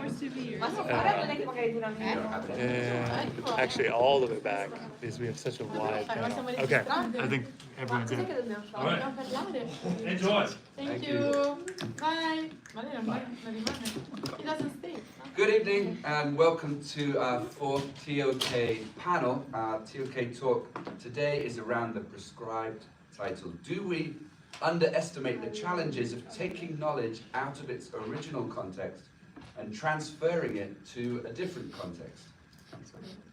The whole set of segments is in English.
And actually all the way back because we have such a wide panel. Okay, I think everyone's in. All right. Enjoy. Thank you. Bye. He doesn't stay. Good evening and welcome to our fourth TOK panel. Our TOK talk today is around the prescribed title, Do We Underestimate the Challenges of Taking Knowledge Out of its Original Context and Transferring it to a Different Context?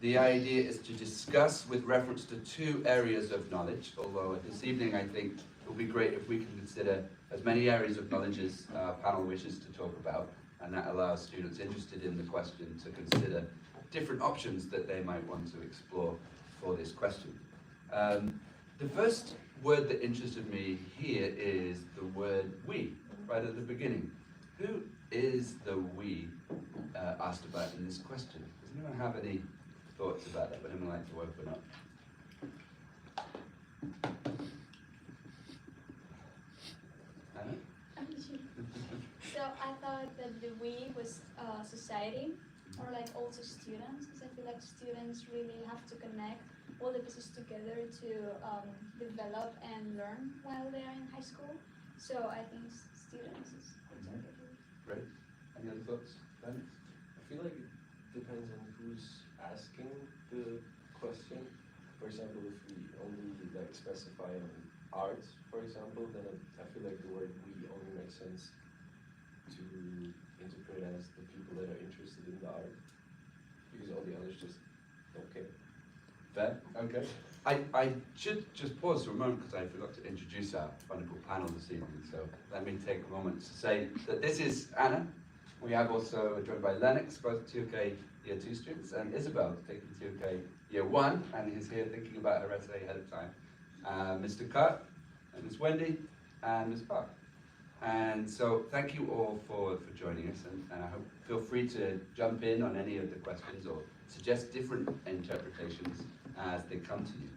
The idea is to discuss with reference to two areas of knowledge, although this evening I think it will be great if we can consider as many areas of knowledge as our panel wishes to talk about, and that allows students interested in the question to consider different options that they might want to explore for this question. The first word that interested me here is the word we, right at the beginning. Who is the we asked about in this question? Does anyone have any thoughts about that? Would anyone like to open up? Anna? So I thought that the we was society, or like also students, because I feel like students really have to connect all the pieces together to develop and learn while they are in high school. So I think students is exactly. Great. Any other thoughts? Ben? I feel like it depends on who's asking the question. For example, if we only like specify on art, for example, then I feel like the word we only makes sense to interpret as the people that are interested in the art, because all the others just don't care. Fair? Okay. I should just pause for a moment because I forgot to introduce our wonderful panel this evening. So let me take a moment to say that this is Anna. We have also joined by Lennox, both TOK Year 2 students, and Isabel, taking TOK Year 1, and is here thinking about her essay ahead of time. Mr. Kurt, and Ms. Wendy, and Ms. Park. And so thank you all for joining us, and I hope feel free to jump in on any of the questions or suggest different interpretations as they come to you.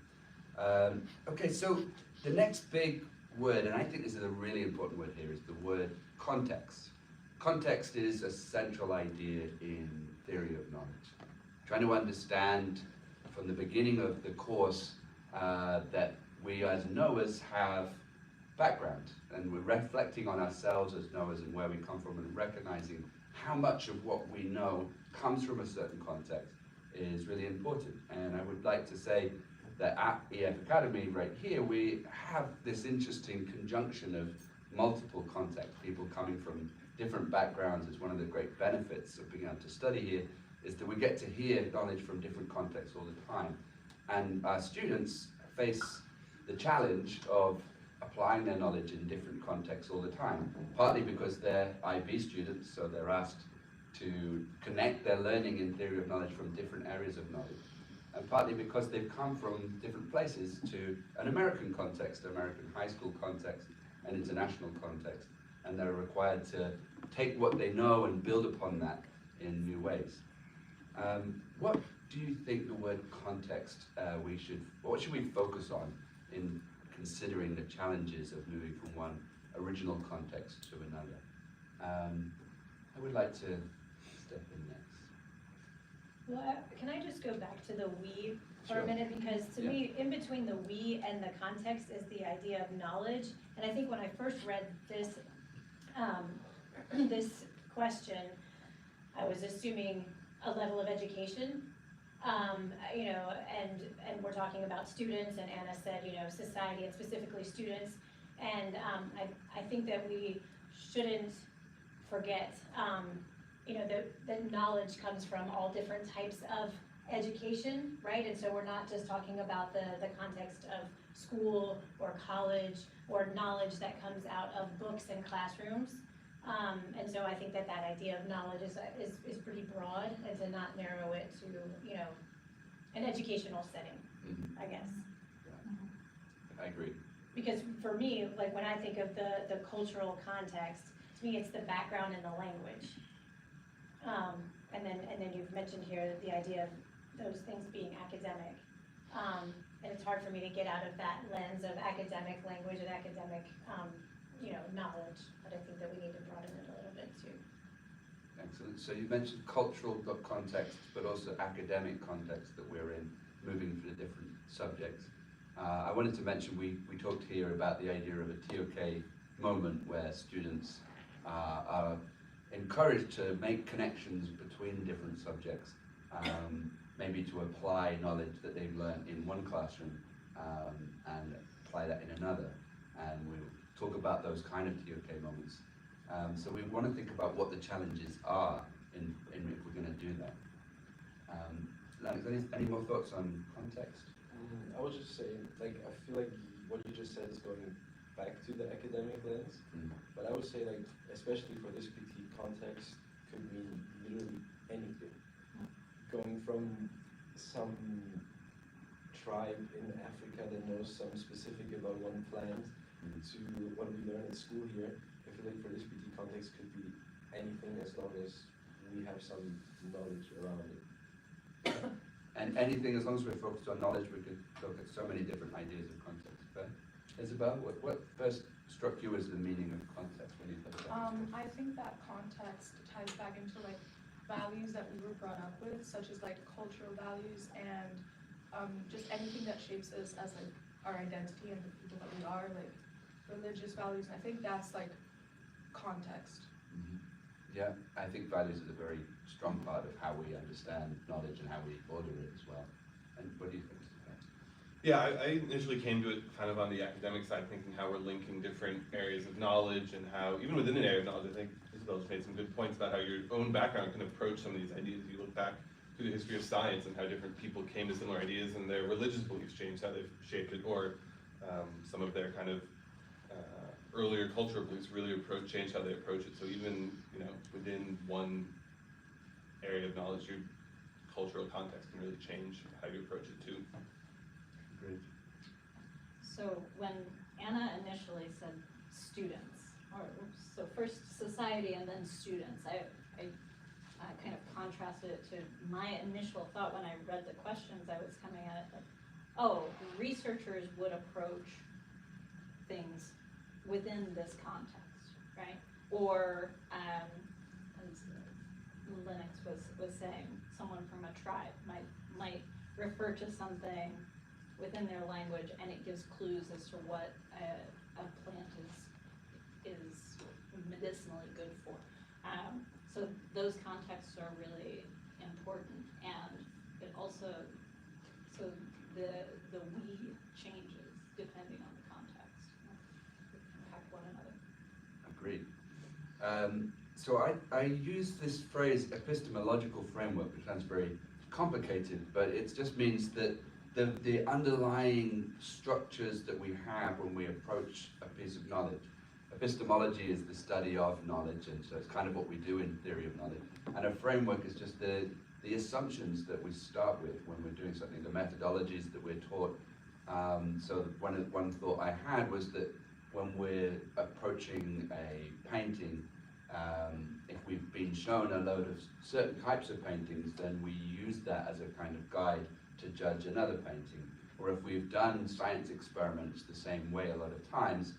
Okay, so the next big word, and I think this is a really important word here, is the word context. Context is a central idea in theory of knowledge. Trying to understand from the beginning of the course that we as knowers have background, and we're reflecting on ourselves as knowers and where we come from, and recognizing how much of what we know comes from a certain context is really important. And I would like to say that at EF Academy right here, we have this interesting conjunction of multiple contexts, people coming from different backgrounds. It's one of the great benefits of being able to study here, is that we get to hear knowledge from different contexts all the time. And our students face the challenge of applying their knowledge in different contexts all the time, partly because they're IB students, so they're asked to connect their learning in theory of knowledge from different areas of knowledge, and partly because they've come from different places to an American context, American high school context, an international context, and they're required to take what they know and build upon that in new ways. What do you think the word context what should we focus on in considering the challenges of moving from one original context to another? I would like to step in next. Well, can I just go back to the we for a minute? Because to me, in between the we and the context is the idea of knowledge. And I think when I first read this, this question, I was assuming a level of education, you know, and we're talking about students, and Anna said, you know, society and specifically students. And I think that we shouldn't forget, you know, that knowledge comes from all different types of education, right? And so we're not just talking about the context of school or college or knowledge that comes out of books and classrooms. And so I think that idea of knowledge is pretty broad, and to not narrow it to, you know, an educational setting, I guess. Yeah. I agree. Because for me, like when I think of the cultural context, to me it's the background and the language. And then you've mentioned here the idea of those things being academic. And it's hard for me to get out of that lens of academic language and academic, you know, knowledge. But I think that we need to broaden it a little bit too. Excellent. So you mentioned cultural context, but also academic context that we're in, moving through the different subjects. I wanted to mention we talked here about the idea of a TOK moment where students are encouraged to make connections between different subjects, maybe to apply knowledge that they've learned in one classroom and apply that in another. And we'll talk about those kind of TOK moments. So we want to think about what the challenges are in if we're going to do that. Lennox, any more thoughts on context? I was just saying, like, I feel like what you just said is going back to the academic lens, but I would say, like, especially for this PT, context could mean literally anything. Going from some tribe in Africa that knows some specific about one plant to what we learn at school here. I feel like for this PT, context could be anything as long as we have some knowledge around it. And anything, as long as we're focused on knowledge, we could look at so many different ideas of context. Okay? Isabel, what first struck you as the meaning of context when you thought about it? I think that context ties back into like values that we were brought up with, such as like cultural values and just anything that shapes us as like our identity and the people that we are, like religious values. And I think that's like context. Yeah, I think values is a very strong part of how we understand knowledge and how we order it as well. And what do you think, Stefan? Yeah, I initially came to it kind of on the academic side, thinking how we're linking different areas of knowledge and how, even within an area of knowledge, I think Isabel just made some good points about how your own background can approach some of these ideas. You look back through the history of science and how different people came to similar ideas and their religious beliefs changed how they've shaped it, or some of their kind of earlier cultural beliefs really changed how they approach it. So even, within one area of knowledge, your cultural context can really change how you approach it too. Great. So when Anna initially said students, so first society and then students, I kind of contrasted it to my initial thought when I read the questions. I was coming at it like, oh, researchers would approach things within this context, right? Or, as Lennox was saying, someone from a tribe might refer to something within their language, and it gives clues as to what a plant is medicinally good for. So those contexts are really important, and it also, so the we changes depending on the context, impact one another. Agreed. So I use this phrase epistemological framework, which sounds very complicated, but it just means that the underlying structures that we have when we approach a piece of knowledge. Epistemology is the study of knowledge, and so it's kind of what we do in theory of knowledge. And a framework is just the assumptions that we start with when we're doing something, the methodologies that we're taught. So one thought I had was that when we're approaching a painting, if we've been shown a load of certain types of paintings, then we use that as a kind of guide to judge another painting. Or if we've done science experiments the same way a lot of times,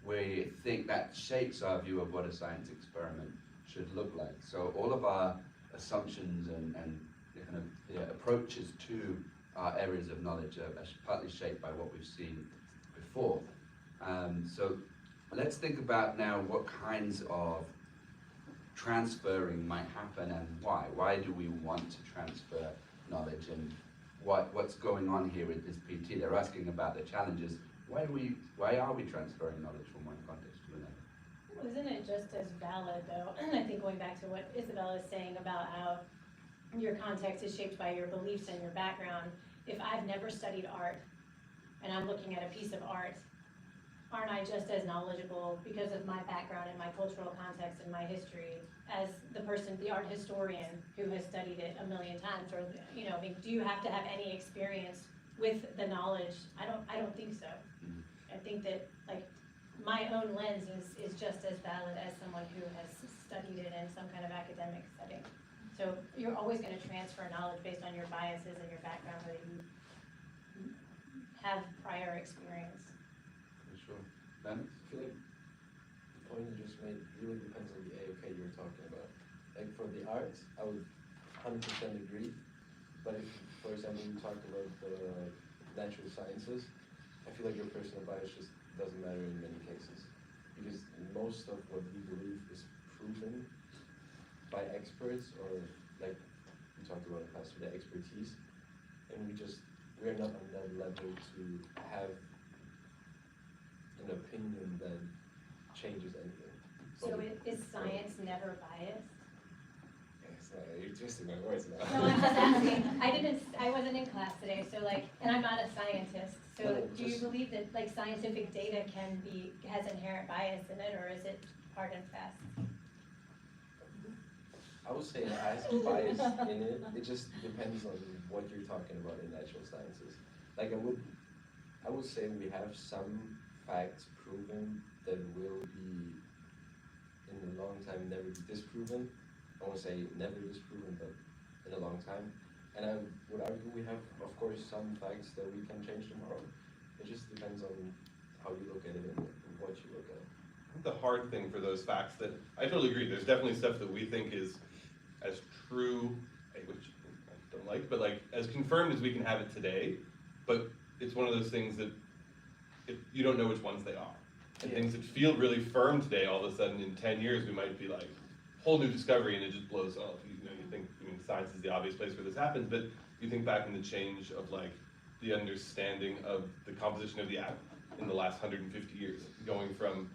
we think that shapes our view of what a science experiment should look like. So all of our assumptions and kind of the approaches to our areas of knowledge are partly shaped by what we've seen before. So let's think about now what kinds of transferring might happen and why. Why do we want to transfer knowledge, and what's going on here with this PT? They're asking about the challenges. Why are we transferring knowledge from one context to another? Well, isn't it just as valid though? I think going back to what Isabel is saying about how your context is shaped by your beliefs and your background. If I've never studied art and I'm looking at a piece of art, aren't I just as knowledgeable because of my background and my cultural context and my history as the art historian who has studied it a million times? Or, I mean, do you have to have any experience with the knowledge? I don't think so. I think that, like, my own lens is just as valid as someone who has studied it in some kind of academic setting. So you're always going to transfer knowledge based on your biases and your background, whether you have prior experience. For sure. Ben? I feel like the point you just made really depends on the AOK you're talking about. Like for the arts, I would 100% agree. But if, for example, we talk about the natural sciences, I feel like your personal bias just doesn't matter in many cases. Because most of what we believe is proven by experts, or like we talked about in class, the expertise, and we're not on that level to have an opinion that changes anything. So is science never biased? It's not, you're twisting my words now. No, I'm just asking, I wasn't in class today, so like, and I'm not a scientist, so No, do you just- believe that like scientific data has inherent bias in it, or is it hard and fast? I would say it has bias in it. It just depends on what you're talking about in natural sciences. Like I would say we have some facts proven that will be in a long time never be disproven. I won't say never disproven, but in a long time. And I would argue we have, of course, some facts that we can change tomorrow. It just depends on how you look at it and what you look at. I think the hard thing for those facts that, I totally agree, there's definitely stuff that we think is as true, which I don't like, but like as confirmed as we can have it today, but it's one of those things that you don't know which ones they are. And things that feel really firm today, all of a sudden in 10 years we might be like, whole new discovery, and it just blows up. You know, you think, I mean, science is the obvious place where this happens, but you think back in the change of like the understanding of the composition of the atom in the last 150 years, going from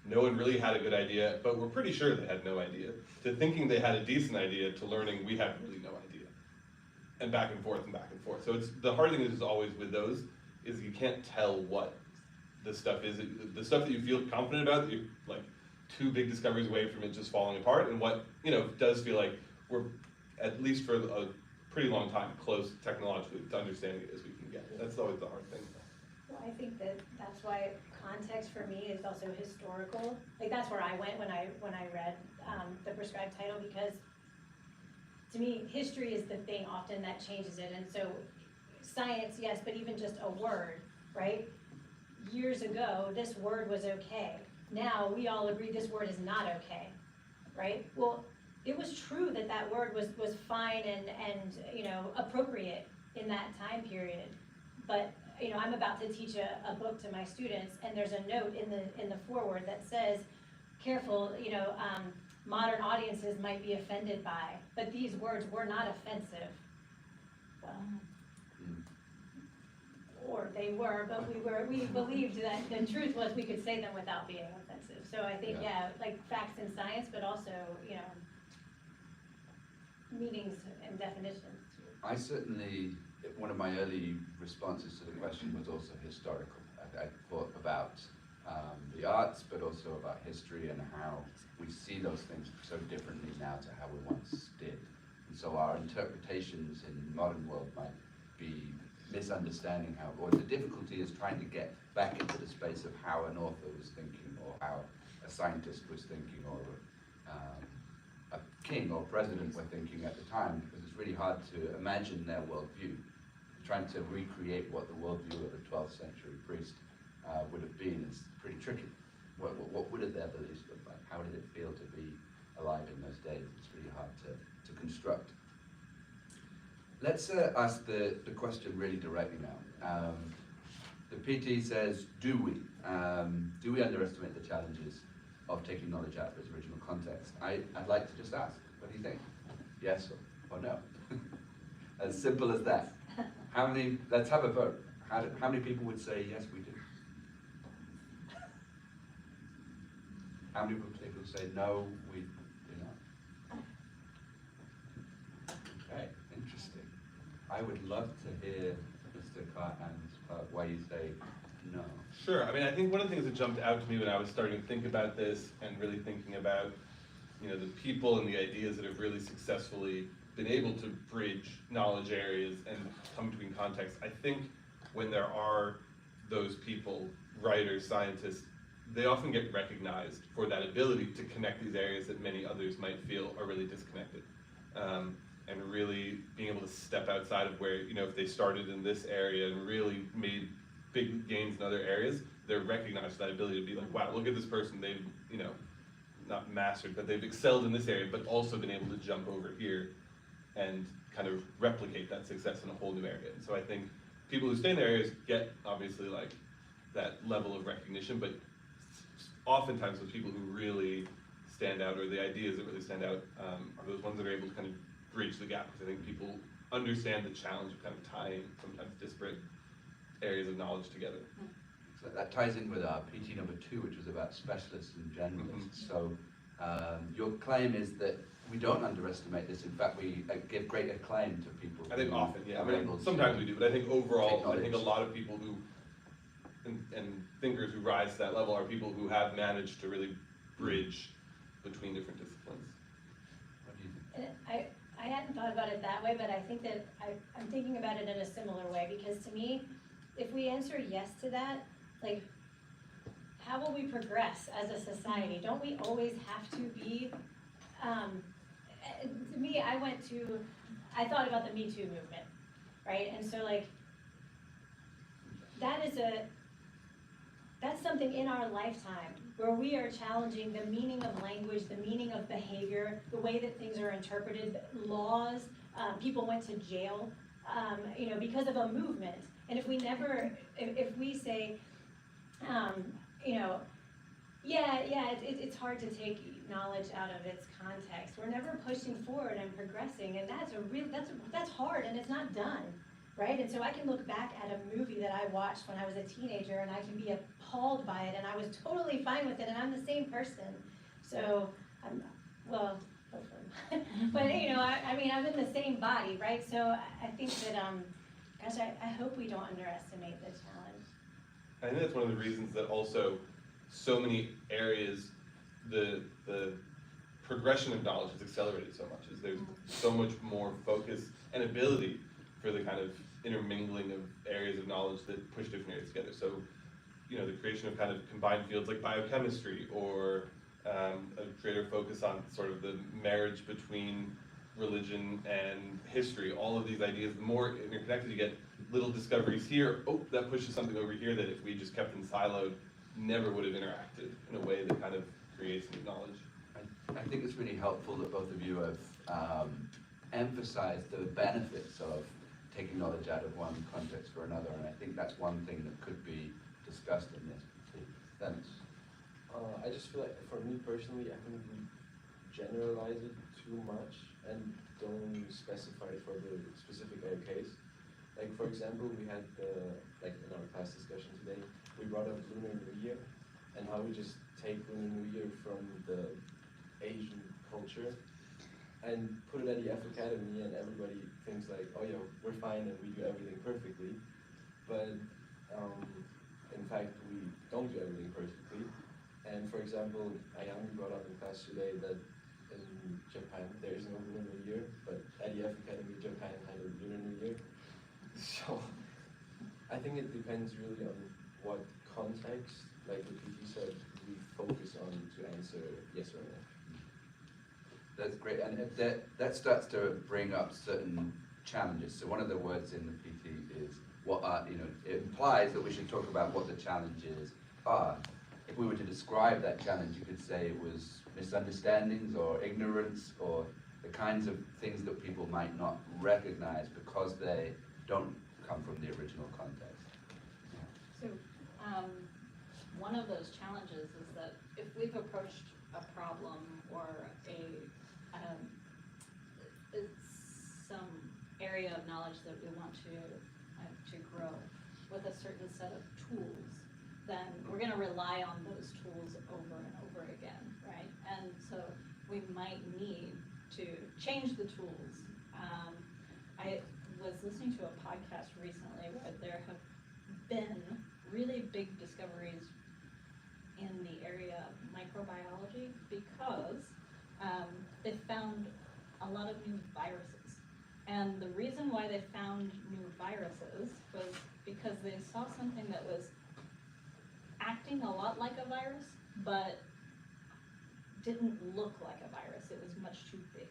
no one really had a good idea, but we're pretty sure they had no idea, to thinking they had a decent idea, to learning we have really no idea. And back and forth and back and forth. So it's, the hard thing is always with those, is you can't tell what the stuff is. The stuff that you feel confident about, that you're like 2 big discoveries away from it just falling apart, and what, you know, does feel like we're, at least for a pretty long time, close technologically to understanding it as we can get. That's always the hard thing. Well, I think that's why context for me is also historical. Like that's where I went when I read the prescribed title, because to me, history is the thing often that changes it. And so science, yes, but even just a word, right? Years ago, this word was okay. Now we all agree this word is not okay, right? Well, it was true that that word was fine and you know, appropriate in that time period. But you know, I'm about to teach a book to my students, and there's a note in the foreword that says, careful, you know, modern audiences might be offended by, but these words were not offensive. Well, or they were, but we believed that the truth was we could say them without being offensive. So I think, yeah, like facts and science, but also, you know, meanings and definitions. I certainly, one of my early responses to the question was also historical. I thought about the arts, but also about history and how we see those things so differently now to how we once did. And so our interpretations in the modern world might be misunderstanding how, or the difficulty is trying to get back into the space of how an author was thinking, or how a scientist was thinking, or a king or president were thinking at the time, because it's really hard to imagine their worldview. Trying to recreate what the worldview of a 12th century priest would have been is pretty tricky. What would have their beliefs look like? How did it feel to be alive in those days? It's really hard to construct. Let's ask the question really directly now. The PT says, do we underestimate the challenges of taking knowledge out of its original context? I'd like to just ask, what do you think? Yes or no? As simple as that. How many, let's have a vote. How many people would say, yes, we do? How many people would say, no, we do not? Okay, interesting. I would love to hear Mr. Cartman's part, why you say no. Sure, I mean, I think one of the things that jumped out to me when I was starting to think about this and really thinking about, you know, the people and the ideas that have really successfully been able to bridge knowledge areas and come between contexts. I think when there are those people, writers, scientists, they often get recognized for that ability to connect these areas that many others might feel are really disconnected. And really being able to step outside of where, you know, if they started in this area and really made big gains in other areas, they're recognized for that ability to be like, wow, look at this person, they've, you know, not mastered, but they've excelled in this area, but also been able to jump over here and kind of replicate that success in a whole new area. And so I think people who stay in their areas get obviously like that level of recognition, but oftentimes the people who really stand out, or the ideas that really stand out, are those ones that are able to kind of bridge the gap, because I think people understand the challenge of kind of tying sometimes disparate areas of knowledge together. So that ties in with our PT number 2, which was about specialists and generalists. So your claim is that we don't underestimate this. In fact, we give great acclaim to people. I think who often, yeah. are I mean, able to sometimes we do, but I think overall, I think a acknowledge. lot of people who, and thinkers who rise to that level are people who have managed to really bridge between different disciplines. What do you think? I hadn't thought about it that way, but I think that I'm thinking about it in a similar way, because to me, if we answer yes to that, like, how will we progress as a society? Don't we always have to be, to me, I thought about the Me Too movement, right? And so like, that's something in our lifetime where we are challenging the meaning of language, the meaning of behavior, the way that things are interpreted, laws. People went to jail, because of a movement. And if we say, it's hard to take knowledge out of its context. We're never pushing forward and progressing, and that's hard, and it's not done, right? And so I can look back at a movie that I watched when I was a teenager, and I can be appalled by it, and I was totally fine with it, and I'm the same person. So, hopefully. But, I'm in the same body, right? So I think that, I hope we don't underestimate the challenge. I think that's one of the reasons that also so many areas, the progression of knowledge has accelerated so much, is there's so much more focus and ability for the kind of intermingling of areas of knowledge that push different areas together. So, the creation of kind of combined fields like biochemistry, or a greater focus on sort of the marriage between religion and history, all of these ideas, the more interconnected you get, little discoveries here, that pushes something over here that if we just kept them siloed, never would have interacted in a way that kind of creates new knowledge. I think it's really helpful that both of you have emphasized the benefits of taking knowledge out of one context for another, and I think that's one thing that could be discussed in this. Thanks. I just feel like, for me personally, I think we generalize it too much and don't specify it for the specific case. Like, for example, we had in our class discussion today, we brought up Lunar New Year and how we just take Lunar New Year from the Asian culture and put it at the F Academy, and everybody thinks like, oh yeah, we're fine and we do everything perfectly. But in fact, we don't do everything perfectly. And for example, Ayami brought up in class today that in Japan there is no Lunar New Year, but at the F Academy, Japan had a Lunar New Year. So I think it depends really on what context, like the PT said, we focus on to answer yes or no. That's great, and that starts to bring up certain challenges. So one of the words in the PT is it implies that we should talk about what the challenges are. If we were to describe that challenge, you could say it was misunderstandings or ignorance, or the kinds of things that people might not recognize because they don't come from the original context. So, one of those challenges is that if we've approached a problem or some area of knowledge that we want to grow with a certain set of tools, then we're going to rely on those tools over and over again, right? And so we might need to change the tools. I was listening to a podcast recently where there have been really big discoveries in the area of microbiology because they found a lot of new viruses. And the reason why they found new viruses was because they saw something that was acting a lot like a virus, but didn't look like a virus. It was much too big.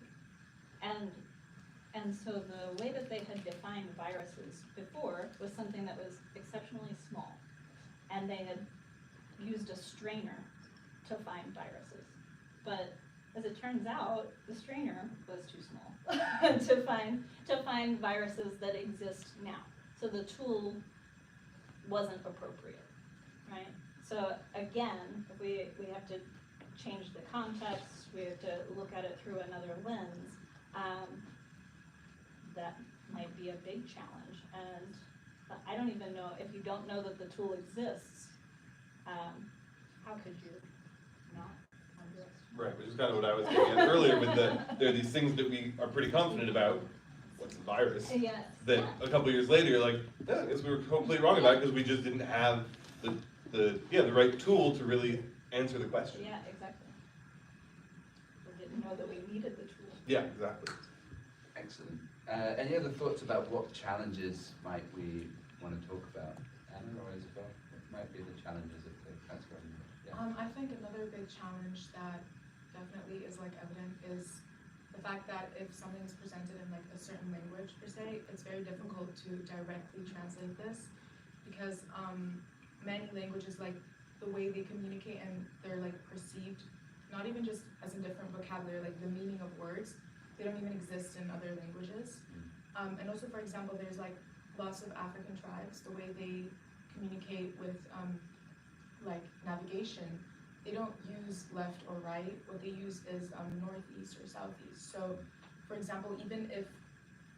And so the way that they had defined viruses before was something that was exceptionally small. And they had used a strainer to find viruses. but as it turns out, the strainer was too small to find viruses that exist now. So the tool wasn't appropriate, right? So again, if we have to change the context, we have to look at it through another lens, that might be a big challenge. And I don't even know, if you don't know that the tool exists, how could you not underestimate? Right, which is kind of what I was getting at earlier with there are these things that we are pretty confident about, what's a virus, Yes. that a couple of years later you're like, yeah, I guess we were completely wrong about it because we just didn't have the right tool to really answer the question. Yeah, exactly. We didn't know that we needed the tool. Yeah, exactly. Excellent. Any other thoughts about what challenges might we want to talk about? Anna or Isabel? What might be the challenges of the transferring? Yeah. I think another big challenge that definitely is like evident is the fact that if something is presented in like a certain language per se, it's very difficult to directly translate this because many languages, like the way they communicate and they're like perceived, not even just as a different vocabulary, like the meaning of words, they don't even exist in other languages. And also, for example, there's like lots of African tribes, the way they communicate with like navigation, they don't use left or right. What they use is northeast or southeast. So, for example, even if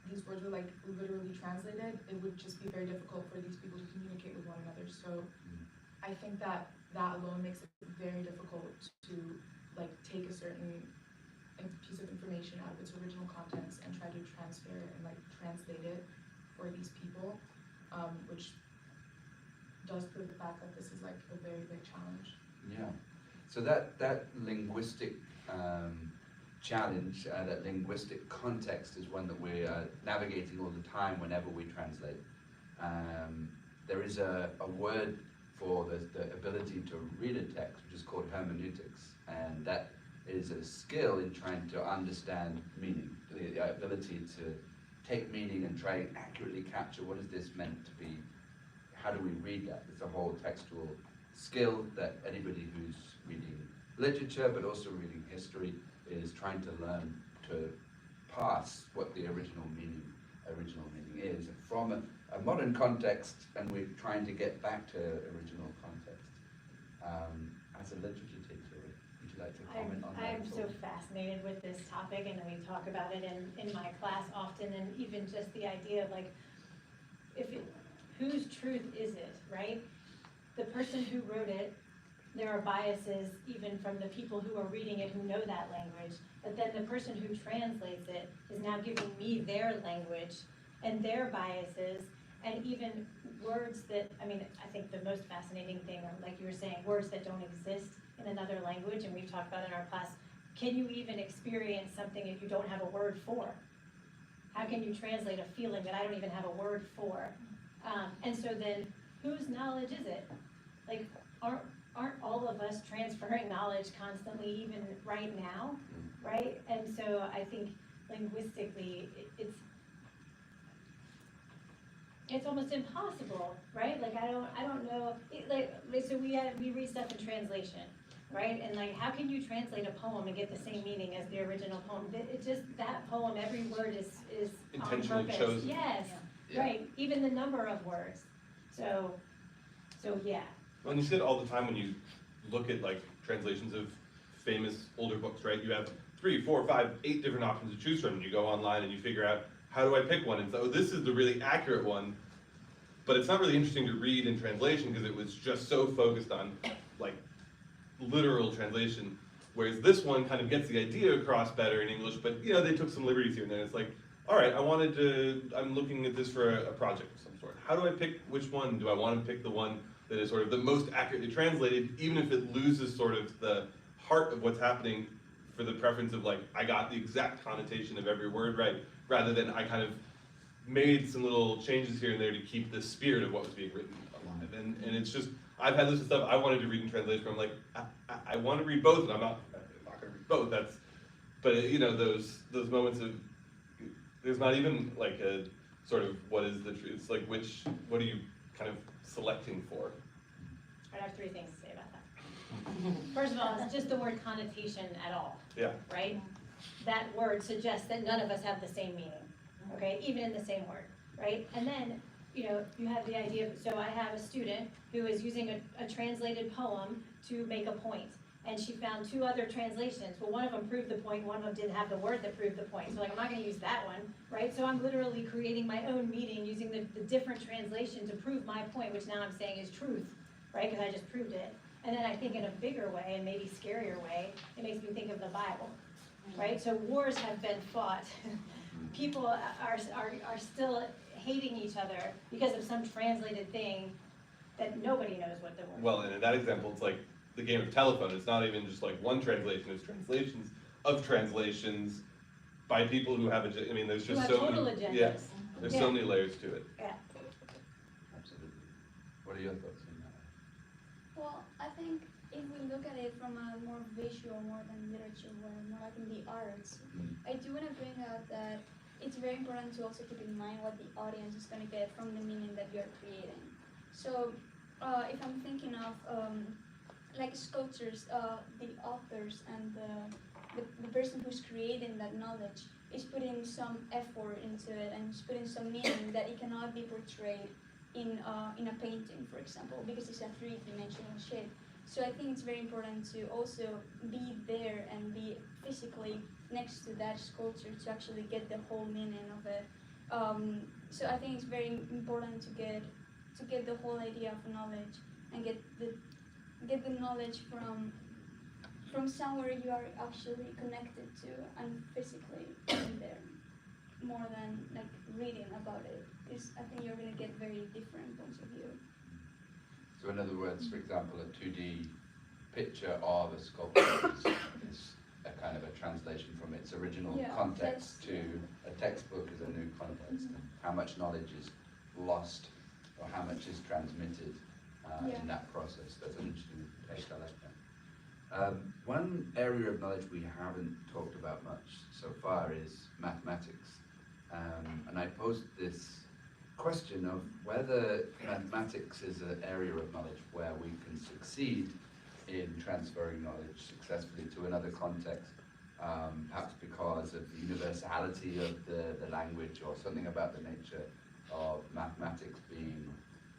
these words were like literally translated, it would just be very difficult for these people to communicate with one another. So, I think that alone makes it very difficult to like take a certain piece of information out of its original contents and try to transfer it and like translate it for these people, which does prove the fact that this is like a very big challenge. Yeah. So that linguistic challenge, that linguistic context is one that we're navigating all the time whenever we translate. There is a word for the ability to read a text, which is called hermeneutics, and that is a skill in trying to understand meaning, the ability to take meaning and try and accurately capture what is this meant to be, how do we read that? It's a whole textual skill that anybody who's reading literature but also reading history is trying to learn to pass what the original meaning is from a modern context, and we're trying to get back to original context. As a literature teacher, would you like to comment on that? I'm so fascinated with this topic, and we talk about it in my class often, and even just the idea of like, whose truth is it, right? The person who wrote it, there are biases even from the people who are reading it who know that language, but then the person who translates it is now giving me their language and their biases, and even words that, I mean, I think the most fascinating thing, like you were saying, words that don't exist in another language, and we've talked about in our class, can you even experience something if you don't have a word for? How can you translate a feeling that I don't even have a word for? And so then, whose knowledge is it? Like, aren't all of us transferring knowledge constantly, even right now, right? And so I think linguistically, it's almost impossible, right? Like I don't know. So we read stuff in translation, right? And like, how can you translate a poem and get the same meaning as the original poem? It just, that poem, every word is Intentionally on purpose. chosen. Yes, Yeah. right. Even the number of words. So yeah. Well, and you see it all the time when you look at like translations of famous older books, right? You have 3, 4, 5, 8 different options to choose from, and you go online and you figure out, how do I pick one? And so, this is the really accurate one, but it's not really interesting to read in translation because it was just so focused on like literal translation, whereas this one kind of gets the idea across better in English, but you know, they took some liberties here, and then it's like, all right, I'm looking at this for a project of some sort. How do I pick which one? Do I want to pick the one that is sort of the most accurately translated, even if it loses sort of the heart of what's happening for the preference of like, I got the exact connotation of every word right, rather than I kind of made some little changes here and there to keep the spirit of what was being written alive. And it's just, I've had this stuff I wanted to read in translation, but I'm like, I want to read both, and I'm not going to read both. But you know, those moments of, there's not even like a sort of what is the truth. It's like what are you kind of selecting for? I have 3 things to say about that. First of all, it's just the word connotation at all, Yeah. right? That word suggests that none of us have the same meaning, okay, even in the same word, right? And then, you know, you have the idea of, so I have a student who is using a translated poem to make a point. And she found two other translations. Well, one of them proved the point, one of them didn't have the word that proved the point. So like, I'm not gonna use that one, right? So I'm literally creating my own meaning using the different translation to prove my point, which now I'm saying is truth, right? Because I just proved it. And then I think in a bigger way, and maybe scarier way, it makes me think of the Bible, right? So wars have been fought. People are still hating each other because of some translated thing that nobody knows what the word is. Well, and in that example, it's like the game of telephone. It's not even just like one translation, it's translations of translations by people who have I mean, there's just Who have so total many, agendas. yeah, there's so Yeah. many layers to it. Yeah. Absolutely. What are your thoughts on that? Well, I think if we look at it from a more visual, more than literature, more like in the arts, I do want to bring out that it's very important to also keep in mind what the audience is going to get from the meaning that you're creating. So if I'm thinking of like sculptures, the authors and the person who's creating that knowledge is putting some effort into it and is putting some meaning that it cannot be portrayed in a painting, for example, because it's a three-dimensional shape. So I think it's very important to also be there and be physically next to that sculpture to actually get the whole meaning of it. So I think it's very important to get the whole idea of knowledge and get the knowledge from somewhere you are actually connected to and physically in there, more than like reading about it. I think you're going to get very different points of view. So in other words, for example, a 2D picture of a sculpture is a kind of a translation from its original context to a textbook as a new context. And how much knowledge is lost or how much is transmitted in that process. That's an interesting take, I like that. One area of knowledge we haven't talked about much so far is mathematics. And I posed this question of whether mathematics is an area of knowledge where we can succeed in transferring knowledge successfully to another context, perhaps because of the universality of the language or something about the nature of mathematics being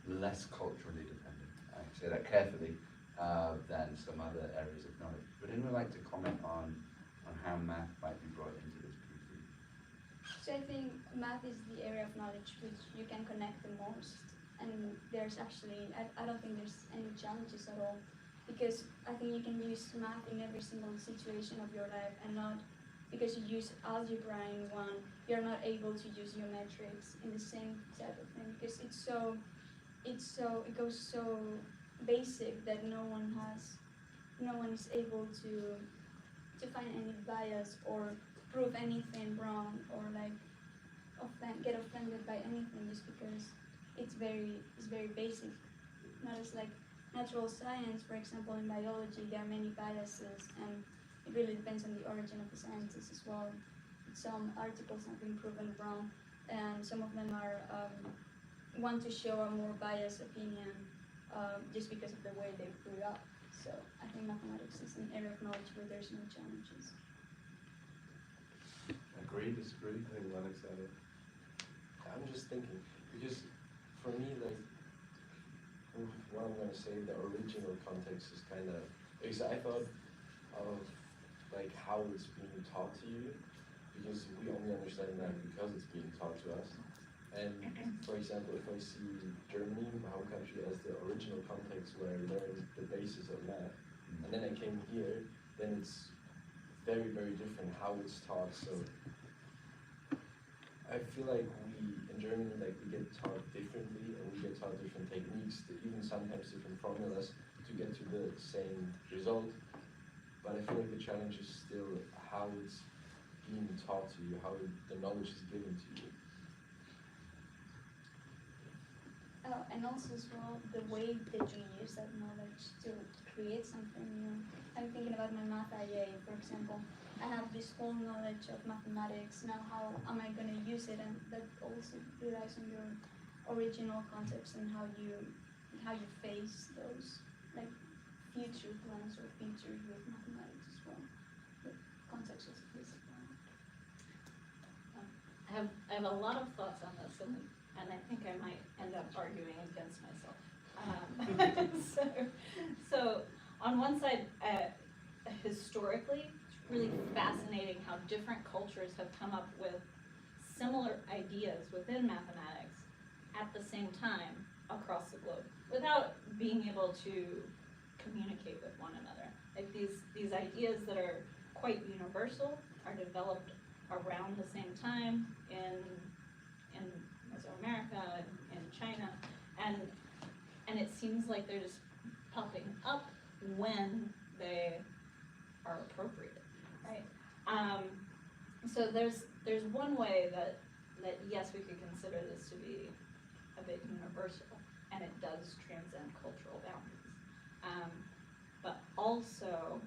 less culturally dependent. I say that carefully than some other areas of knowledge. Would anyone like to comment on how math might be brought into this piece? So I think math is the area of knowledge which you can connect the most, and there's actually, I don't think there's any challenges at all, because I think you can use math in every single situation of your life, and not because you use algebra in one, you're not able to use geometrics in the same type of thing, because it goes so basic that no one is able to find any bias or prove anything wrong or like get offended by anything just because it's very basic. Not as like natural science, for example, in biology, there are many biases, and it really depends on the origin of the sciences as well. Some articles have been proven wrong, and some of them are want to show a more biased opinion just because of the way they grew up. So I think mathematics is an area of knowledge where there's no challenges. Agree, disagree? I think Lennox said it. I'm just thinking, because for me, like, what I'm going to say, the original context is kind of, because I thought of like how it's being taught to you, because we only understand that because it's being taught to us. And for example, if I see Germany, my home country, as the original context where I learned the basis of math, and then I came here, then it's very, very different how it's taught. So I feel like we, in Germany, like we get taught differently, and we get taught different techniques, even sometimes different formulas to get to the same result. But I feel like the challenge is still how it's being taught to you, how the knowledge is given to you. And also as well, the way that you use that knowledge to create something new. I'm thinking about my math IA, for example. I have this whole knowledge of mathematics. Now how am I going to use it? And that also relies on your original concepts and how you face those, like future plans or futures with mathematics as well, the context of physics. I have a lot of thoughts on this, and I think I might end up arguing against myself. So on one side, historically, it's really fascinating how different cultures have come up with similar ideas within mathematics at the same time across the globe, without being able to communicate with one another. Like these ideas that are quite universal are developed around the same time in Mesoamerica, in China, and it seems like they're just popping up when they are appropriate, right? So there's one way that yes, we could consider this to be a bit universal, and it does transcend cultural boundaries. But also,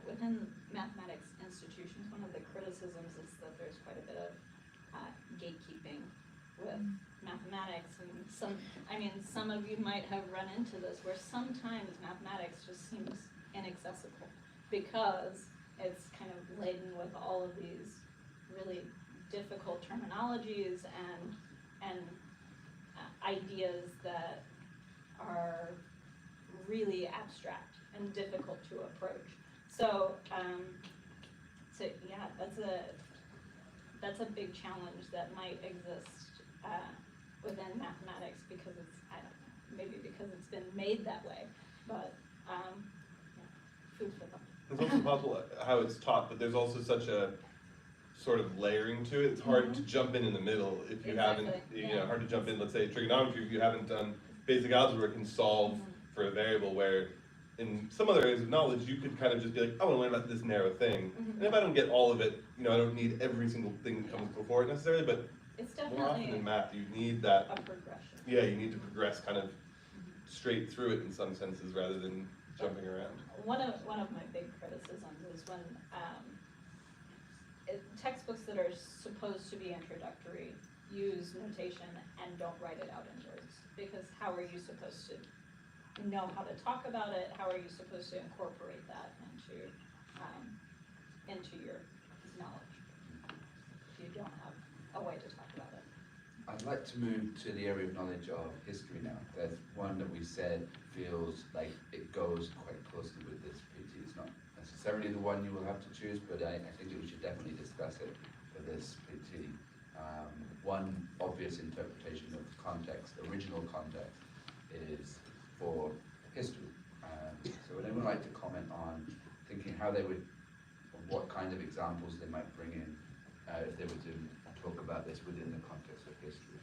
within mathematics institutions, one of the criticisms is that there's quite a bit of gatekeeping with mathematics, and some of you might have run into this, where sometimes mathematics just seems inaccessible because it's kind of laden with all of these really difficult terminologies and ideas that are really abstract and difficult to approach. So yeah, that's a big challenge that might exist within mathematics because maybe because it's been made that way, but yeah, food for thought. It's also possible how it's taught, but there's also such a sort of layering to it. It's hard to jump in the middle if you haven't, hard to jump in, let's say trigonometry, if you haven't done basic algebra, can solve for a variable, where in some other areas of knowledge, you could kind of just be like, I want to learn about this narrow thing. And if I don't get all of it, I don't need every single thing that comes before it necessarily, but It's more often definitely in math, you need that, a progression. yeah, you need to progress kind of straight through it in some senses rather than jumping around. One of my big criticisms is when textbooks that are supposed to be introductory use notation and don't write it out in words, because how are you supposed to know how to talk about it? How are you supposed to incorporate that into your knowledge if you don't have a way to talk about it? I'd like to move to the area of knowledge of history now. There's one that we said feels like it goes quite closely with this PT. It's not necessarily the one you will have to choose, but I think we should definitely discuss it for this PT. One obvious interpretation of context, original context, is for history. So would anyone like to comment on thinking how they would, or what kind of examples they might bring in if they were to talk about this within the context of history?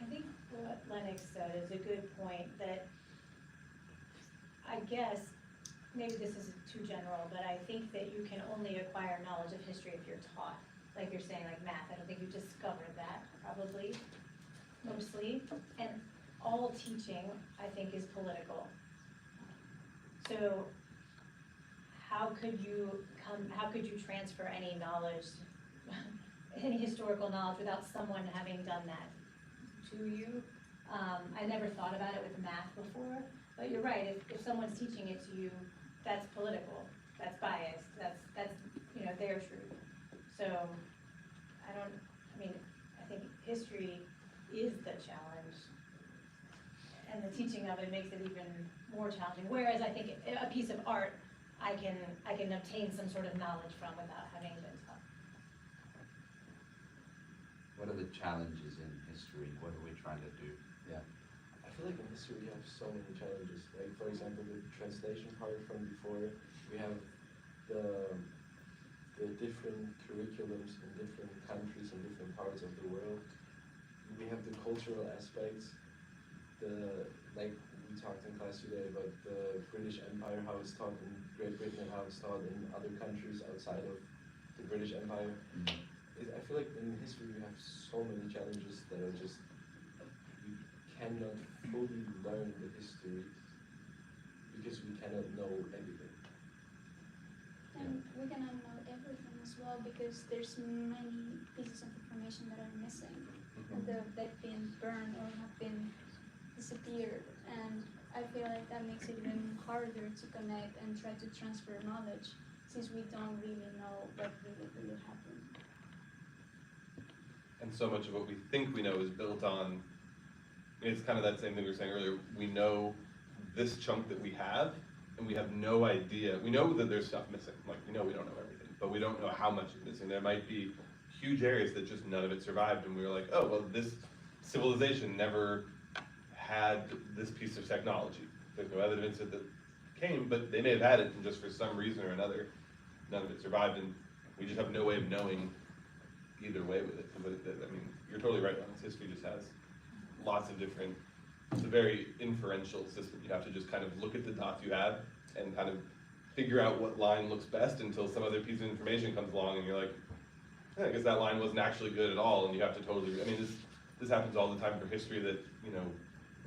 I think what Lennox said is a good point, that I guess, maybe this is too general, but I think that you can only acquire knowledge of history if you're taught. Like you're saying, like math, I don't think you discover that, probably, mostly. And all teaching, I think, is political. So how could you transfer any knowledge, any historical knowledge, without someone having done that to you? I never thought about it with math before, but you're right. If someone's teaching it to you, that's political, that's biased, that's their truth. So I think history is the challenge, and the teaching of it makes it even more challenging. Whereas I think a piece of art, I can obtain some sort of knowledge from without having been taught. What are the challenges in history? What are we trying to do? Yeah. I feel like in history we have so many challenges. Like, for example, the translation part from before, we have the different curriculums in different countries and different parts of the world. We have the cultural aspects, like we talked in class today about the British Empire, how it's taught in Great Britain and how it's taught in other countries outside of the British Empire. I feel like in history we have so many challenges that are just, we cannot fully learn the history because we cannot know everything. And we cannot know everything as well, because there's many pieces of information that are missing, that have been burned or have been disappeared. And I feel like that makes it even harder to connect and try to transfer knowledge, since we don't really know what really happened. And so much of what we think we know is built on, it's kind of that same thing we were saying earlier, we know this chunk that we have, and we have no idea, we know that there's stuff missing, like we know we don't know everything, but we don't know how much is missing. There might be huge areas that just none of it survived, and we were like, oh, well, this civilization never had this piece of technology. There's no evidence that it came, but they may have had it, and just for some reason or another, none of it survived, and we just have no way of knowing either way with it. But I mean, you're totally right, Lawrence. History just has lots of different, it's a very inferential system. You have to just kind of look at the dots you have and kind of figure out what line looks best until some other piece of information comes along and you're like, I guess that line wasn't actually good at all, and you have to totally, I mean, this happens all the time for history that, you know,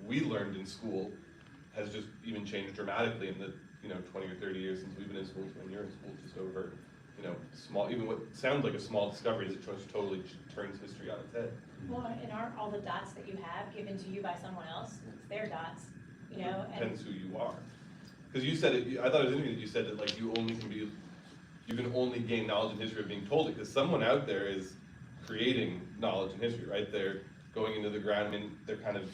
we learned in school has just even changed dramatically in the, 20 or 30 years since we've been in school, when you're in school, just over, small, even what sounds like a small discovery that just totally turns history on its head. Well, and aren't all the dots that you have given to you by someone else? It's their dots, and. Depends who you are. Because you said it, I thought it was interesting that you said that like you can only gain knowledge in history of being told it, because someone out there is creating knowledge in history, right? They're going into the ground, I mean, they're kind of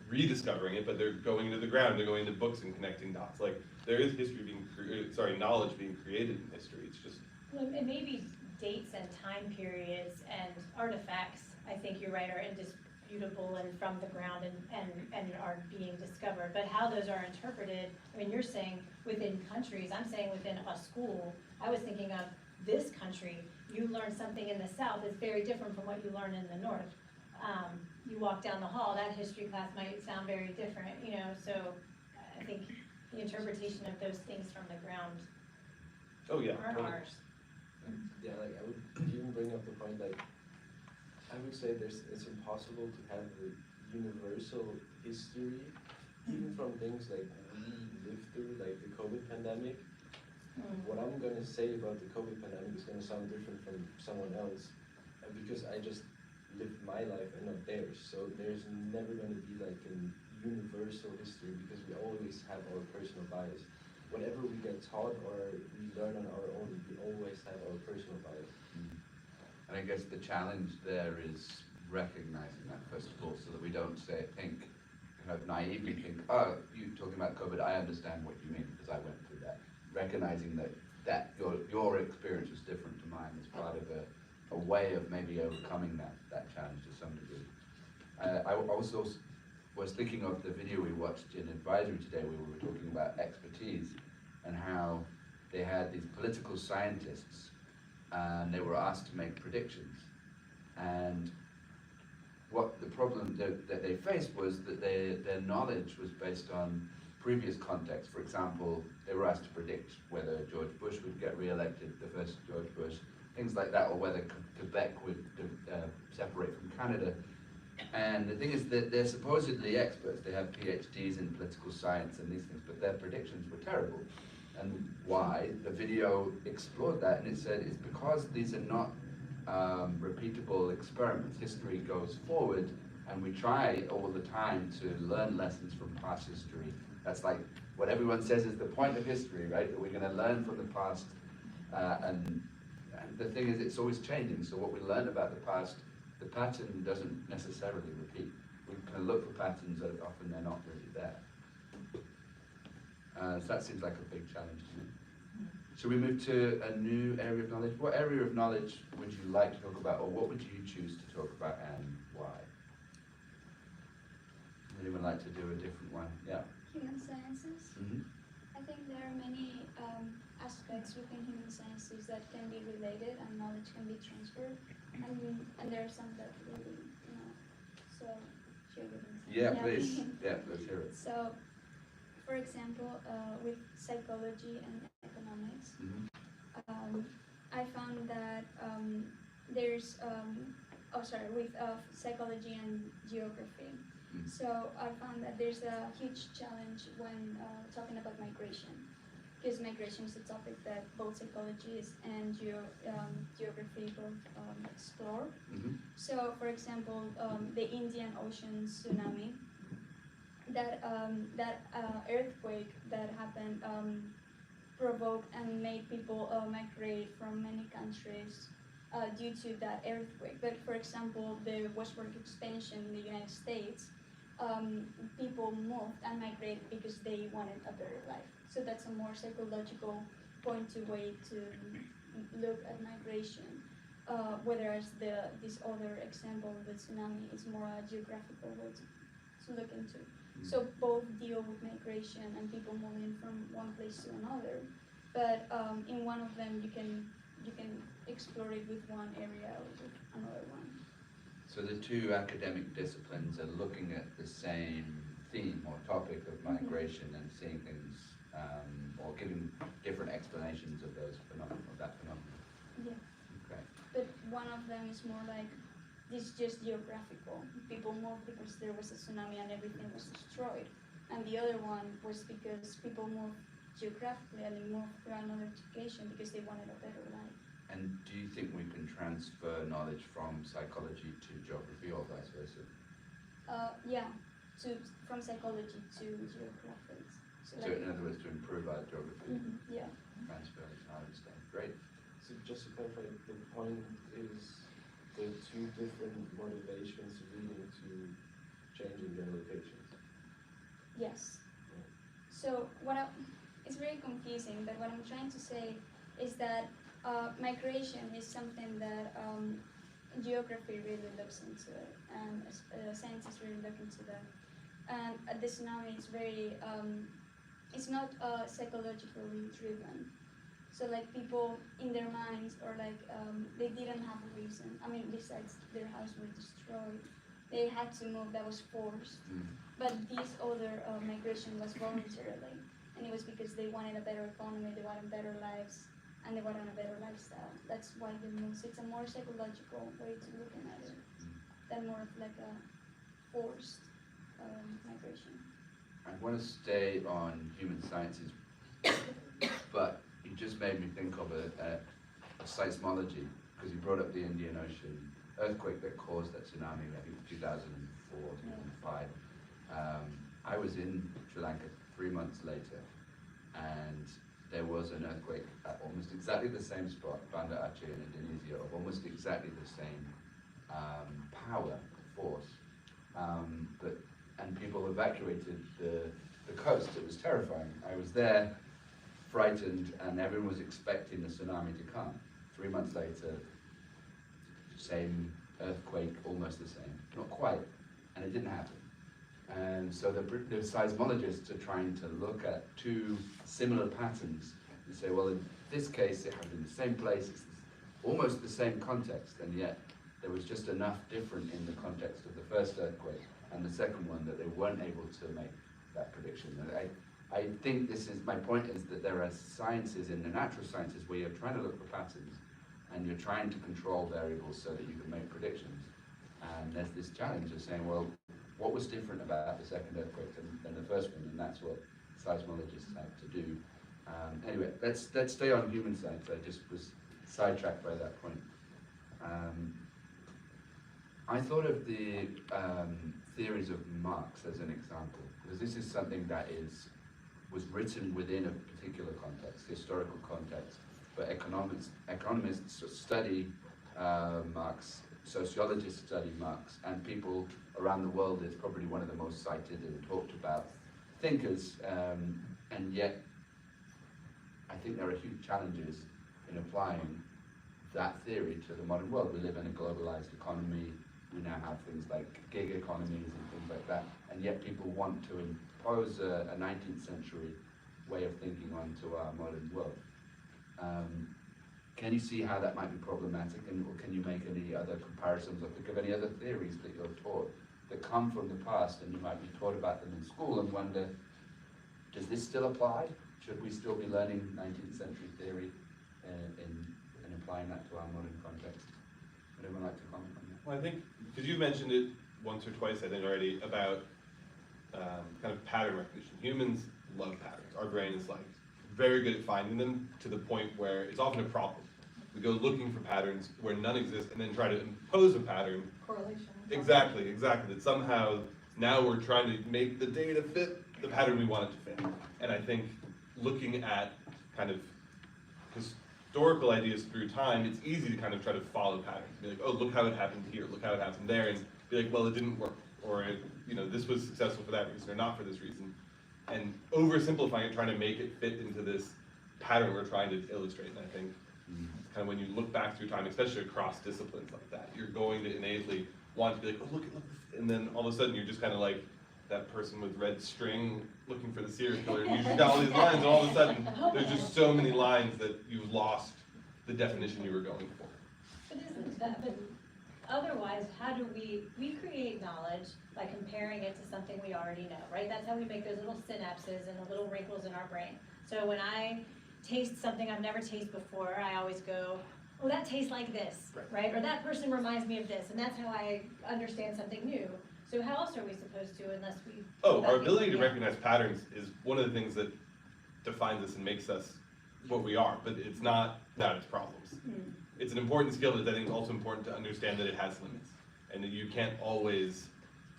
rediscovering it, but they're going into the ground, they're going into books and connecting dots. Like, there is history being knowledge being created in history. It's just. Well, and maybe dates and time periods and artifacts, I think you're right, are indisputable and from the ground and are being discovered. But how those are interpreted, I mean, you're saying within countries, I'm saying within a school. I was thinking of this country, you learn something in the South is very different from what you learn in the North. You walk down the hall, that history class might sound very different, so I think the interpretation of those things from the ground aren't ours. Yeah, like I would even bring up the point, like, I would say it's impossible to have a universal history, even from things like we lived through, like the COVID pandemic. What I'm gonna say about the COVID pandemic is gonna sound different from someone else, because I just lived my life and not theirs. So there's never gonna be like a universal history, because we always have our personal bias. Whatever we get taught or we learn on our own, we always have our personal bias. And I guess the challenge there is recognizing that, first of all, so that we don't think, kind of naively think, oh, you talking about COVID, I understand what you mean because I went through that. Recognizing that your experience was different to mine is part of a way of maybe overcoming that challenge to some degree. I also was thinking of the video we watched in advisory today where we were talking about expertise and how they had these political scientists and they were asked to make predictions. And what the problem that they faced was that their knowledge was based on previous context. For example, they were asked to predict whether George Bush would get re-elected, the first George Bush, things like that, or whether Quebec would separate from Canada. And the thing is that they're supposedly experts. They have PhDs in political science and these things, but their predictions were terrible. And why? The video explored that, and it said it's because these are not repeatable experiments. History goes forward, and we try all the time to learn lessons from past history. That's like what everyone says is the point of history, right? That we're going to learn from the past, and the thing is, it's always changing. So what we learn about the past, the pattern doesn't necessarily repeat. We can look for patterns that often they're not really there. So that seems like a big challenge to me. Should we move to a new area of knowledge? What area of knowledge would you like to talk about, or what would you choose to talk about and why? Anyone like to do a different one? Yeah. Human sciences. Mm-hmm. I think there are many aspects within human sciences that can be related and knowledge can be transferred. And there are some that really, so share with me. Yeah, please. Yeah, let's hear it. So, for example, with psychology and economics, I found that there's, with psychology and geography. So I found that there's a huge challenge when talking about migration, because migration is a topic that both psychologists and geography both explore. So, for example, the Indian Ocean tsunami, earthquake that happened provoked and made people migrate from many countries due to that earthquake. But for example, the westward expansion in the United States, people moved and migrated because they wanted a better life. So that's a more psychological way to look at migration. Whereas this other example, the tsunami, is more a geographical way to look into. So both deal with migration and people moving from one place to another, but in one of them you can explore it with one area or with another one. So the two academic disciplines are looking at the same theme or topic of migration and seeing things, or giving different explanations of those phenomena, of that phenomenon. Yeah. Okay. But one of them is more like, this is just geographical. People moved because there was a tsunami and everything was destroyed. And the other one was because people moved geographically and they moved to another location because they wanted a better life. And do you think we can transfer knowledge from psychology to geography or vice versa? Yeah, from psychology to geography. So In other words, to improve our geography. Yeah. Transfer, I understand. Great. So just to clarify, the point is the two different motivations leading to changing their locations. Yes. So it's very confusing, but what I'm trying to say is that migration is something that geography really looks into it, and scientists really look into that. And the tsunami is very, it's not psychologically driven. So like people in their minds, or like they didn't have a reason. I mean, besides their house was destroyed, they had to move. That was forced. But this other migration was voluntarily, and it was because they wanted a better economy, they wanted better lives, and they wanted a better lifestyle. That's why they moved. So it's a more psychological way to looking at it than more of like a forced migration. I want to stay on human sciences, but you just made me think of a seismology, because you brought up the Indian Ocean earthquake that caused that tsunami, I think 2004, 2005. I was in Sri Lanka 3 months later, and there was an earthquake at almost exactly the same spot, Banda Aceh in Indonesia, of almost exactly the same power, force. And people evacuated the coast. It was terrifying. I was there, frightened, and everyone was expecting the tsunami to come. 3 months later, same earthquake, almost the same, not quite, and it didn't happen. And so the seismologists are trying to look at two similar patterns and say, well, in this case, it happened in the same place, it's almost the same context, and yet there was just enough different in the context of the first earthquake and the second one that they weren't able to make that prediction. And I think my point is that there are sciences in the natural sciences where you're trying to look for patterns and you're trying to control variables so that you can make predictions. And there's this challenge of saying, well, what was different about the second earthquake than the first one? And that's what seismologists have to do. Anyway, let's stay on human science. I just was sidetracked by that point. I thought of the theories of Marx as an example, because this is something that was written within a particular context, historical context, but economists study Marx, sociologists study Marx, and people around the world is probably one of the most cited and talked about thinkers, and yet I think there are huge challenges in applying that theory to the modern world. We live in a globalized economy. We now have things like gig economies and things like that, and yet people want to impose a 19th century way of thinking onto our modern world. Can you see how that might be problematic, or can you make any other comparisons, or think of any other theories that you're taught that come from the past and you might be taught about them in school and wonder, does this still apply? Should we still be learning 19th century theory and applying that to our modern context? Would anyone like to comment on that? Well, I think, because you mentioned it once or twice, I think already, about kind of pattern recognition. Humans love patterns. Our brain is like very good at finding them to the point where it's often a problem. We go looking for patterns where none exist and then try to impose a pattern. Correlation. Exactly, that somehow Now we're trying to make the data fit the pattern we want it to fit. And I think looking at kind of historical ideas through time, it's easy to kind of try to follow patterns. Be like, oh, look how it happened here, look how it happened there, and be like, well, it didn't work, or this was successful for that reason, or not for this reason. And oversimplifying it, trying to make it fit into this pattern we're trying to illustrate. And I think kind of when you look back through time, especially across disciplines like that, you're going to innately want to be like, oh, look, and then all of a sudden you're just kind of like that person with red string looking for the serial killer. And you just got all these lines, and all of a sudden there's just so many lines that you've lost the definition you were going for. But isn't that, but otherwise, how do we create knowledge by comparing it to something we already know, right? That's how we make those little synapses and the little wrinkles in our brain. So when I taste something I've never tasted before, I always go, oh, that tastes like this, right? Or that person reminds me of this, and that's how I understand something new. So how else are we supposed to, unless we... Oh, our ability to recognize patterns is one of the things that defines us and makes us what we are, but it's not without its problems. It's an important skill that I think is also important to understand that it has limits, and that you can't always...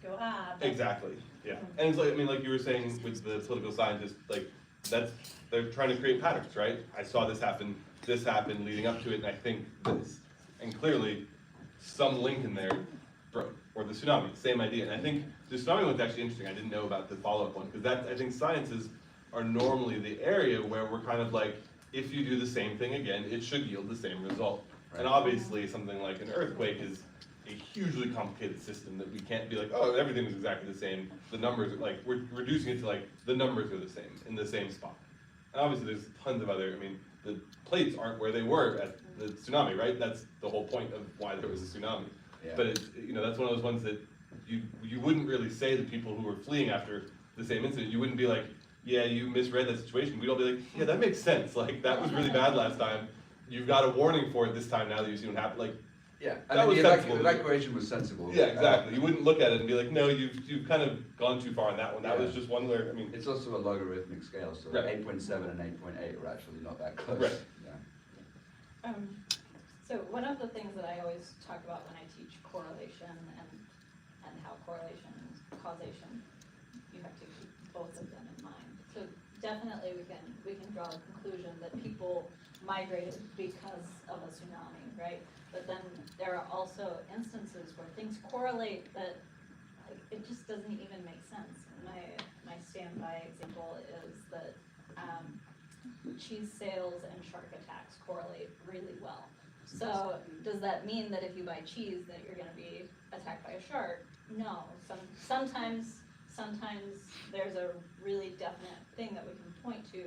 Go, Exactly, yeah. And it's like, I mean, like you were saying with the political scientists, like, they're trying to create patterns, right? I saw this happened leading up to it, and I think this. And clearly, some link in there broke. Or the tsunami, same idea. And I think the tsunami one's actually interesting. I didn't know about the follow-up one, because I think sciences are normally the area where we're kind of like, if you do the same thing again, it should yield the same result. Right. And obviously, something like an earthquake is a hugely complicated system that we can't be like, oh, everything was exactly the same. The numbers are like, we're reducing it to like, the numbers are the same, in the same spot. And obviously there's tons of other, I mean, the plates aren't where they were at the tsunami, right? That's the whole point of why there was a tsunami. Yeah. But it's, that's one of those ones that you wouldn't really say to people who were fleeing after the same incident. You wouldn't be like, yeah, you misread that situation. We'd all be like, yeah, that makes sense. Like, that was really bad last time. You've got a warning for it this time now that you've seen what happened. Like, yeah, that was sensible. The evacuation was sensible. Yeah, exactly. You wouldn't look at it and be like, no, you've kind of gone too far on that one. That was just one where, I mean. It's also a logarithmic scale, so right. 8.7 and 8.8 are actually not that close. Right. Yeah. So one of the things that I always talk about when I teach correlation and how correlation and causation, you have to keep both of them in mind. So definitely we can draw a conclusion that people migrated because of a tsunami, right? But then there are also instances where things correlate that it just doesn't even make sense. My standby example is that cheese sales and shark attacks correlate really well. So does that mean that if you buy cheese that you're going to be attacked by a shark? No. Sometimes there's a really definite thing that we can point to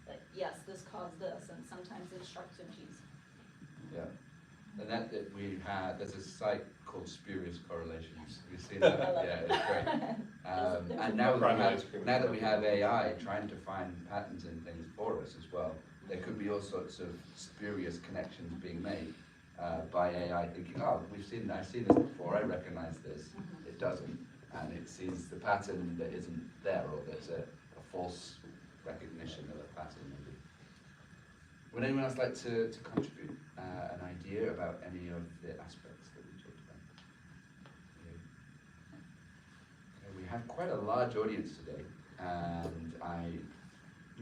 that yes, this caused this, and sometimes it's sharks and cheese. Yeah. And that we had, there's a site called Spurious Correlations. You've seen that? Yeah, it's great. And now that we have AI trying to find patterns in things for us as well, there could be all sorts of spurious connections being made by AI thinking, oh, I've seen this before, I recognize this. It doesn't. And it sees the pattern that isn't there, or there's a false recognition of a pattern maybe. Would anyone else like to contribute an idea about any of the aspects that we talked about? Okay, we have quite a large audience today, and I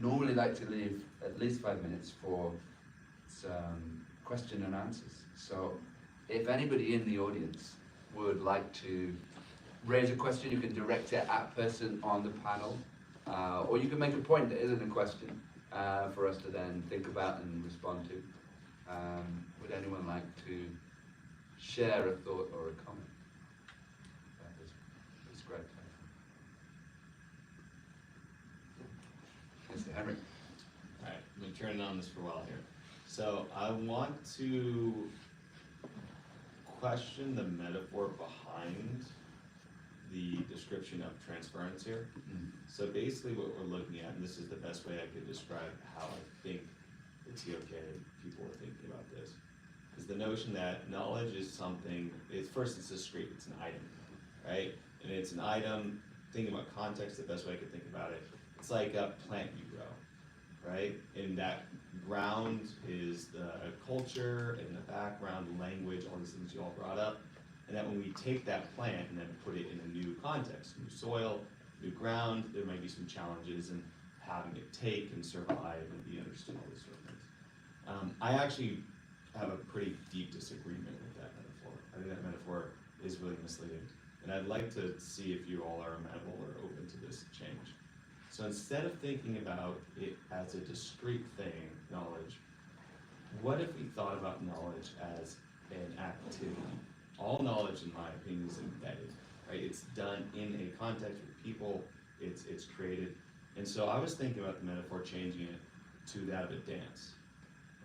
normally like to leave at least 5 minutes for some question and answers. So if anybody in the audience would like to raise a question, you can direct it at a person on the panel, or you can make a point that isn't a question for us to then think about and respond to. Would anyone like to share a thought or a comment? This great. Mr. Henry. All right, I'm going to turn on this for a while here. So I want to question the metaphor behind the description of transference here. So basically what we're looking at, and this is the best way I could describe how I think the TOK people are thinking about this, is the notion that knowledge is something, first it's discrete, it's an item, right? And it's an item, thinking about context, the best way I could think about it, it's like a plant you grow, right? And that ground is the culture, and the background, language, all these things you all brought up. And that when we take that plant and then put it in a new context, new soil, new ground, there might be some challenges in having it take and survive and be understood, all those sort of things. I actually have a pretty deep disagreement with that metaphor. I think that metaphor is really misleading. And I'd like to see if you all are amenable or open to this change. So instead of thinking about it as a discrete thing, knowledge, what if we thought about knowledge as an activity? All knowledge, in my opinion, is embedded, right? It's done in a context with people, it's created. And so I was thinking about the metaphor, changing it to that of a dance,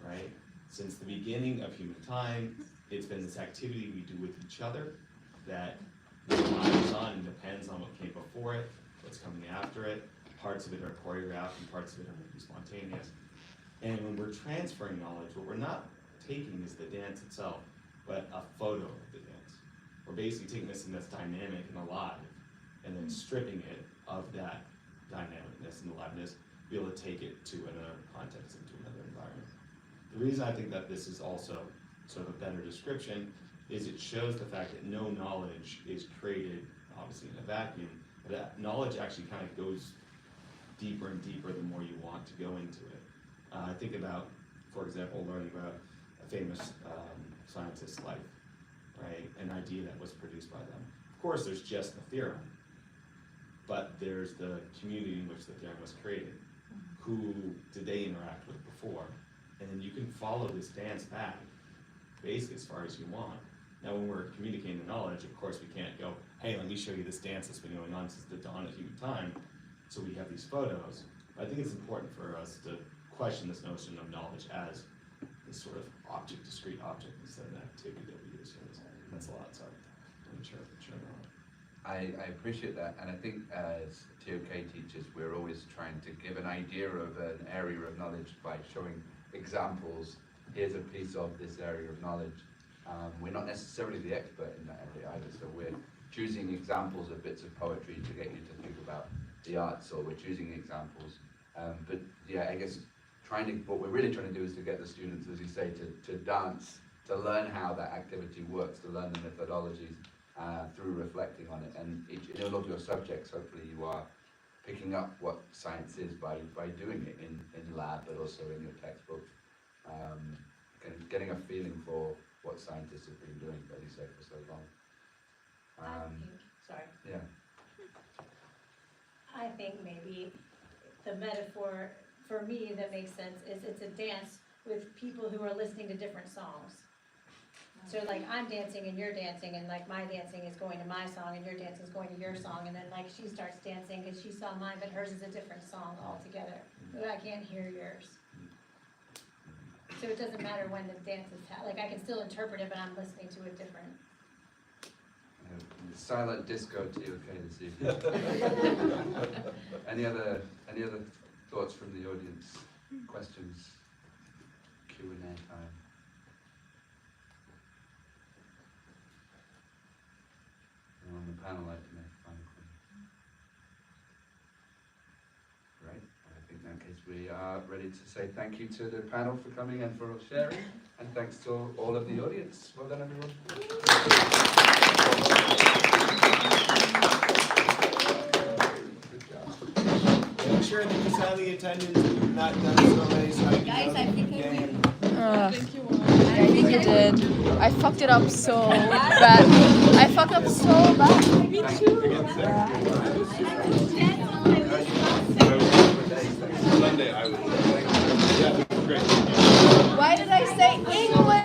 right? Since the beginning of human time, it's been this activity we do with each other that relies on and depends on what came before it, what's coming after it. Parts of it are choreographed and parts of it are maybe spontaneous. And when we're transferring knowledge, what we're not taking is the dance itself, but a photo of the dance. We're basically taking this thing that's dynamic and alive, and then stripping it of that dynamicness and aliveness, to be able to take it to another context, into another environment. The reason I think that this is also sort of a better description is it shows the fact that no knowledge is created, obviously, in a vacuum, but that knowledge actually kind of goes deeper and deeper the more you want to go into it. I think about, for example, learning about a famous scientist's life, right? An idea that was produced by them. Of course, there's just the theorem, but there's the community in which the theorem was created. Who did they interact with before? And then you can follow this dance back, basically as far as you want. Now, when we're communicating the knowledge, of course, we can't go, hey, let me show you this dance that's been going on since the dawn of human time. So we have these photos. I think it's important for us to question this notion of knowledge as this sort of object, discrete object, instead of an activity that we use. That's a lot, sorry. I'm sure. I appreciate that, and I think as TOK teachers, we're always trying to give an idea of an area of knowledge by showing examples. Here's a piece of this area of knowledge. We're not necessarily the expert in that area either, so we're choosing examples of bits of poetry to get you to think about the arts, or we're choosing examples. But yeah, I guess what we're really trying to do is to get the students, as you say, to dance, to learn how that activity works, to learn the methodologies through reflecting on it. And in all of your subjects, hopefully you are picking up what science is by doing it in lab, but also in your textbook. Kind of getting a feeling for what scientists have been doing, as you say, for so long. Yeah. I think maybe the metaphor for me that makes sense is it's a dance with people who are listening to different songs. So like I'm dancing and you're dancing, and like my dancing is going to my song and your dancing is going to your song, and then like she starts dancing because she saw mine, but hers is a different song altogether. But I can't hear yours. So it doesn't matter when the dance is like I can still interpret it, but I'm listening to it different. Silent disco TOK this evening. Any other thoughts from the audience? Questions? Q&A time. Anyone on the panel like to make a final comment? Right. I think in that case we are ready to say thank you to the panel for coming and for sharing, and thanks to all of the audience. Well done, everyone. Make sure that you sign the attendance if you've not done so already, so I can Guys, know I that think you I can. Thank you. I think you did. I fucked it up so bad. I fucked up so bad. Me too. Sunday I was. Yeah, great. Why did I say English?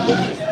Yeah.